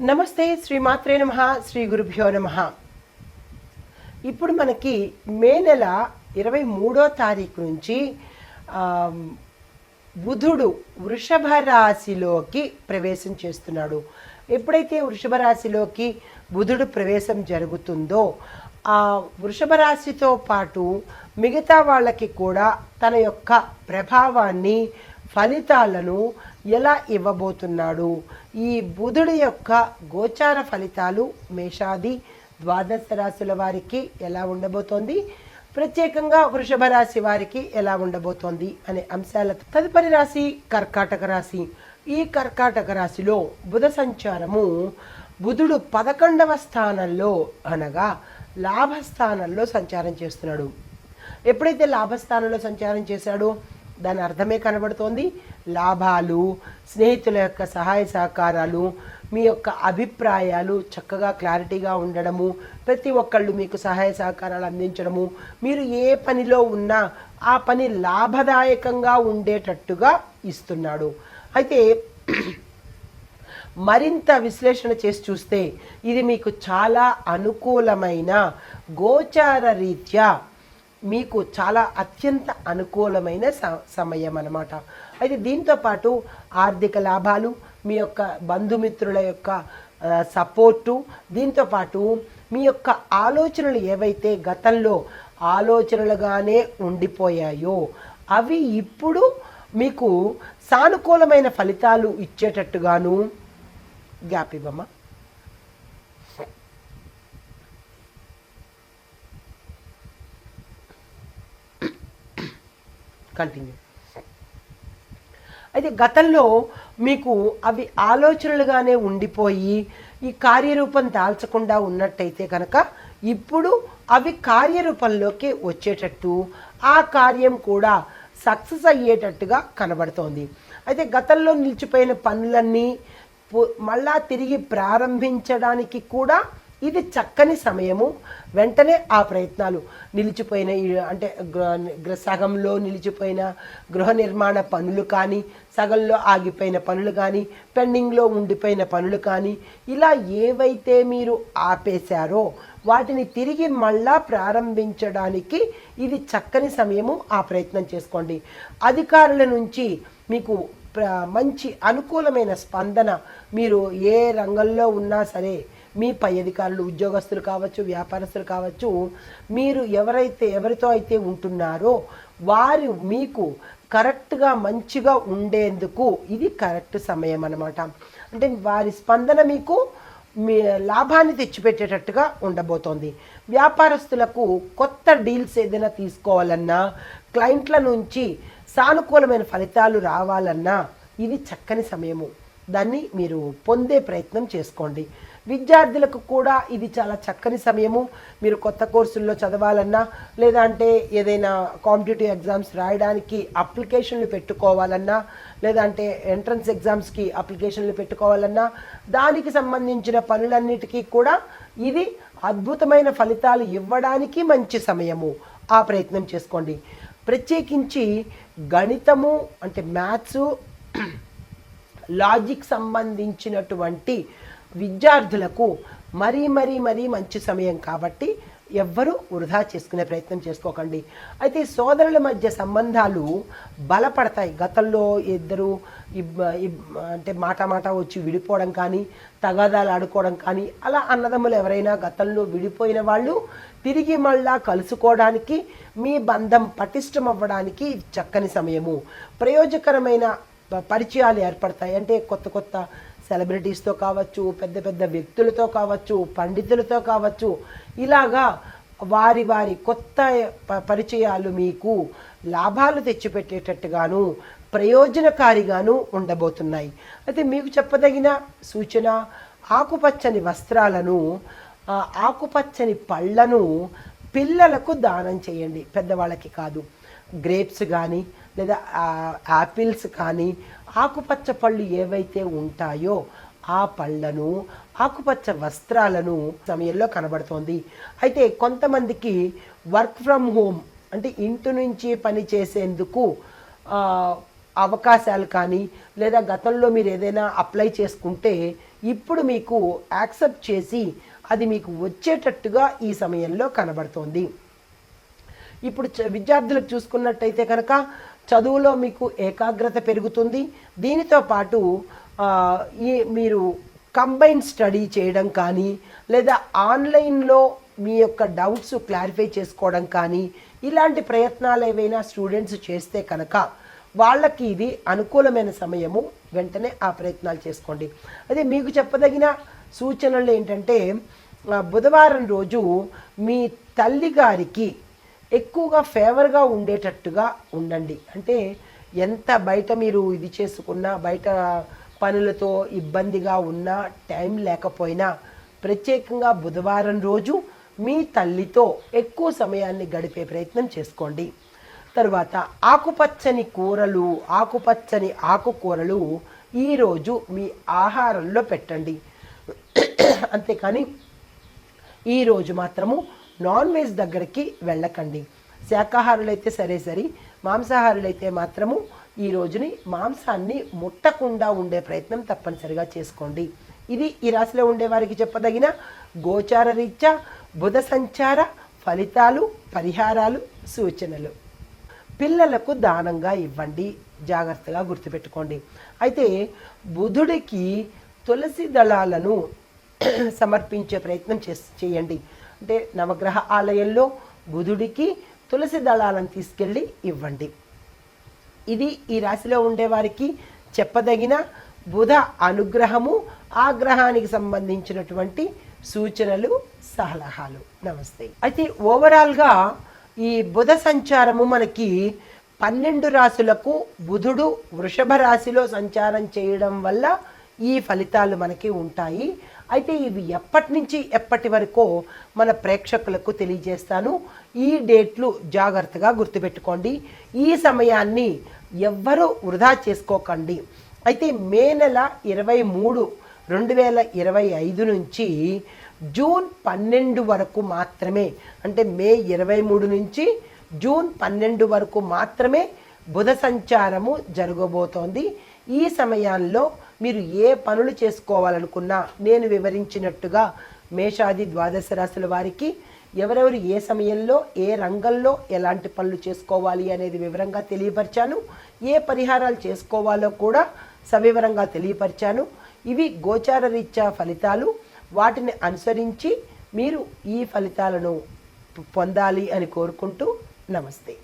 నమస్తే, శ్రీమాత్రే నమః, శ్రీ గురుభ్యో నమః. ఇప్పుడు మనకి మే నెల 23వ తారీఖు నుంచి బుధుడు వృషభ రాశిలోకి ప్రవేశం చేస్తున్నాడు. ఎప్పుడైతే వృషభ రాశిలోకి బుధుడు ప్రవేశం జరుగుతుందో ఆ వృషభ రాశితో పాటు మిగతా వాళ్ళకి కూడా తన యొక్క ప్రభావాన్ని, ఫలితాలను ఎలా ఇవ్వబోతున్నాడు, ఈ బుధుడి యొక్క గోచార ఫలితాలు మేషాది ద్వాదశ రాశుల వారికి ఎలా ఉండబోతోంది, ప్రత్యేకంగా వృషభ రాశి వారికి ఎలా ఉండబోతోంది అనే అంశాల తదుపరి రాశి కర్కాటక రాశి. ఈ కర్కాటక రాశిలో బుధ సంచారము, బుధుడు 11వ స్థానంలో అనగా లాభస్థానంలో సంచారం చేస్తున్నాడు. ఎప్పుడైతే లాభస్థానంలో సంచారం చేశాడో దాని అర్థమే కనబడుతోంది. లాభాలు, స్నేహితుల యొక్క సహాయ సహకారాలు, మీ యొక్క అభిప్రాయాలు చక్కగా క్లారిటీగా ఉండడము, ప్రతి ఒక్కళ్ళు మీకు సహాయ సహకారాలు అందించడము, మీరు ఏ పనిలో ఉన్నా ఆ పని లాభదాయకంగా ఉండేటట్టుగా ఇస్తున్నాడు. అయితే మరింత విశ్లేషణ చేసి చూస్తే ఇది మీకు చాలా అనుకూలమైన, గోచార రీత్యా మీకు చాలా అత్యంత అనుకూలమైన సమయం అన్నమాట. అయితే దీంతోపాటు ఆర్థిక లాభాలు, మీ యొక్క బంధుమిత్రుల యొక్క సపోర్టు, దీంతోపాటు మీ యొక్క ఆలోచనలు ఏవైతే గతంలో ఆలోచనలుగానే ఉండిపోయాయో అవి ఇప్పుడు మీకు సానుకూలమైన ఫలితాలు ఇచ్చేటట్టుగాను. గ్యాప్ ఇవ్వమ్మా. కంటిన్యూ. అయితే గతంలో మీకు అవి ఆలోచనలుగానే ఉండిపోయి ఈ కార్యరూపం దాల్చకుండా ఉన్నట్టయితే కనుక ఇప్పుడు అవి కార్యరూపంలోకి వచ్చేటట్టు, ఆ కార్యం కూడా సక్సెస్ అయ్యేటట్టుగా కనబడుతోంది. అయితే గతంలో నిలిచిపోయిన పనులన్నీ మళ్ళా తిరిగి ప్రారంభించడానికి కూడా ఇది చక్కని సమయము. వెంటనే ఆ ప్రయత్నాలు నిలిచిపోయిన, అంటే సగంలో నిలిచిపోయిన గృహ నిర్మాణ పనులు కానీ, సగంలో ఆగిపోయిన పనులు కానీ, పెండింగ్లో ఉండిపోయిన పనులు కానీ, ఇలా ఏవైతే మీరు ఆపేశారో వాటిని తిరిగి మళ్ళా ప్రారంభించడానికి ఇది చక్కని సమయము. ఆ ప్రయత్నం చేసుకోండి. అధికారుల నుంచి మీకు మంచి అనుకూలమైన స్పందన, మీరు ఏ రంగంలో ఉన్నా సరే, మీ పై అధికారులు, ఉద్యోగస్తులు కావచ్చు, వ్యాపారస్తులు కావచ్చు, మీరు ఎవరితో అయితే ఉంటున్నారో వారు మీకు కరెక్ట్గా మంచిగా ఉండేందుకు ఇది కరెక్ట్ సమయం అన్నమాట. అంటే వారి స్పందన మీకు మీ లాభాన్ని తెచ్చిపెట్టేటట్టుగా ఉండబోతోంది. వ్యాపారస్తులకు కొత్త డీల్స్ ఏదైనా తీసుకోవాలన్నా, క్లయింట్ల నుంచి సానుకూలమైన ఫలితాలు రావాలన్నా ఇది చక్కని సమయము. దాన్ని మీరు పొందే ప్రయత్నం చేసుకోండి. విద్యార్థులకు కూడా ఇది చాలా చక్కని సమయము. మీరు కొత్త కోర్సుల్లో చదవాలన్నా, లేదంటే ఏదైనా కాంపిటేటివ్ ఎగ్జామ్స్ రాయడానికి అప్లికేషన్లు పెట్టుకోవాలన్నా, లేదంటే ఎంట్రన్స్ ఎగ్జామ్స్కి అప్లికేషన్లు పెట్టుకోవాలన్నా, దానికి సంబంధించిన పనులన్నిటికీ కూడా ఇది అద్భుతమైన ఫలితాలు ఇవ్వడానికి మంచి సమయము. ఆ ప్రయత్నం చేసుకోండి. ప్రత్యేకించి గణితము అంటే మ్యాథ్స్, లాజిక్ సంబంధించినటువంటి విద్యార్థులకు మరీ మంచి సమయం కాబట్టి ఎవ్వరూ వృధా చేసుకునే ప్రయత్నం చేసుకోకండి. అయితే సోదరుల మధ్య సంబంధాలు బలపడతాయి. గతంలో ఇద్దరు అంటే మాట వచ్చి విడిపోవడం కానీ, తగాదాలు ఆడుకోవడం కానీ, అలా అన్నదమ్ములు ఎవరైనా గతంలో విడిపోయిన వాళ్ళు తిరిగి మళ్ళా కలుసుకోవడానికి, మీ బంధం పటిష్టం అవ్వడానికి చక్కని సమయము. ప్రయోజకరమైన పరిచయాలు ఏర్పడతాయి. అంటే కొత్త సెలబ్రిటీస్తో కావచ్చు, పెద్ద వ్యక్తులతో కావచ్చు, పండితులతో కావచ్చు, ఇలాగా వారి కొత్త పరిచయాలు మీకు లాభాలు తెచ్చిపెట్టేటట్టుగాను, ప్రయోజనకారిగాను ఉండబోతున్నాయి. అయితే మీకు చెప్పదగిన సూచన, ఆకుపచ్చని వస్త్రాలను, ఆకుపచ్చని పళ్ళను పిల్లలకు దానం చేయండి, పెద్దవాళ్ళకి కాదు. గ్రేప్స్ కానీ, లేదా యాపిల్స్ కానీ, ఆకుపచ్చ పళ్ళు ఏవైతే ఉంటాయో ఆ పళ్ళను, ఆకుపచ్చ వస్త్రాలను సమయంలో కనబడుతోంది. అయితే కొంతమందికి వర్క్ ఫ్రమ్ హోమ్ అంటే ఇంటి నుంచి పని చేసేందుకు అవకాశాలు కానీ లేదా గతంలో మీరు ఏదైనా అప్లై చేసుకుంటే ఇప్పుడు మీకు యాక్సెప్ట్ చేసి అది మీకు వచ్చేటట్టుగా ఈ సమయంలో కనబడుతోంది. ఇప్పుడు విద్యార్థులకు చూసుకున్నట్టయితే కనుక చదువులో మీకు ఏకాగ్రత పెరుగుతుంది. దీనితో పాటు మీరు కంబైన్ స్టడీ చేయడం కానీ లేదా ఆన్లైన్లో మీ యొక్క డౌట్స్ క్లారిఫై చేసుకోవడం కానీ ఇలాంటి ప్రయత్నాలు ఏవైనా స్టూడెంట్స్ చేస్తే కనుక వాళ్ళకి ఇది అనుకూలమైన సమయము. వెంటనే ఆ ప్రయత్నాలు చేసుకోండి. అదే మీకు చెప్పదగిన సూచనలు ఏంటంటే బుధవారం రోజు మీ తల్లిగారికి ఎక్కువగా ఫేవర్గా ఉండేటట్టుగా ఉండండి. అంటే ఎంత బయట మీరు ఇది చేసుకున్నా, బయట పనులతో ఇబ్బందిగా ఉన్నా, టైం లేకపోయినా ప్రత్యేకంగా బుధవారం రోజు మీ తల్లితో ఎక్కువ సమయాన్ని గడిపే ప్రయత్నం చేసుకోండి. తర్వాత ఆకుపచ్చని కూరలు, ఆకుపచ్చని ఆకుకూరలు ఈరోజు మీ ఆహారంలో పెట్టండి. అంతేకాని ఈరోజు మాత్రము నాన్ వెజ్ దగ్గరికి వెళ్ళకండి. శాకాహారులైతే సరే, మాంసాహారులైతే మాత్రము ఈ రోజుని మాంసాన్ని ముట్టకుండా ఉండే ప్రయత్నం తప్పనిసరిగా చేసుకోండి. ఇది ఈ రాశిలో ఉండే వారికి చెప్పదగిన గోచార రీత్యా బుధ సంచార ఫలితాలు, పరిహారాలు, సూచనలు. పిల్లలకు దానంగా ఇవ్వండి, జాగ్రత్తగా గుర్తుపెట్టుకోండి. అయితే బుధుడికి తులసి దళాలను సమర్పించే ప్రయత్నం చేయండి. అంటే నవగ్రహ ఆలయంలో బుధుడికి తులసి దళాలను తీసుకెళ్ళి ఇవ్వండి. ఇది ఈ రాశిలో ఉండేవారికి చెప్పదగిన బుధ అనుగ్రహము, ఆ గ్రహానికి సంబంధించినటువంటి సూచనలు, సలహాలు. నమస్తే. అయితే ఓవరాల్గా ఈ బుధ సంచారము మనకి 12 రాశులకు బుధుడు వృషభ రాశిలో సంచారం చేయడం వల్ల ఈ ఫలితాలు మనకి ఉంటాయి. అయితే ఇవి ఎప్పటి నుంచి ఎప్పటి వరకో మన ప్రేక్షకులకు తెలియజేస్తాను. ఈ డేట్లు జాగ్రత్తగా గుర్తుపెట్టుకోండి. ఈ సమయాన్ని ఎవ్వరూ వృధా చేసుకోకండి. అయితే మే నెల 23, 2025 నుంచి జూన్ 12 వరకు మాత్రమే, అంటే మే 23 నుంచి జూన్ 12 వరకు మాత్రమే బుధ సంచారము జరగబోతోంది. ఈ సమయాల్లో మీరు ఏ పనులు చేసుకోవాలనుకున్నా నేను వివరించినట్టుగా మేషాది ద్వాదశ రాశుల వారికి ఎవరెవరు ఏ సమయంలో ఏ రంగంలో ఎలాంటి పనులు చేసుకోవాలి అనేది వివరంగా తెలియపరిచాను. ఏ పరిహారాలు చేసుకోవాలో కూడా సవివరంగా తెలియపరిచాను. ఇవి గోచార రీత్యా ఫలితాలు. వాటిని అనుసరించి మీరు ఈ ఫలితాలను పొందాలి అని కోరుకుంటూ నమస్తే.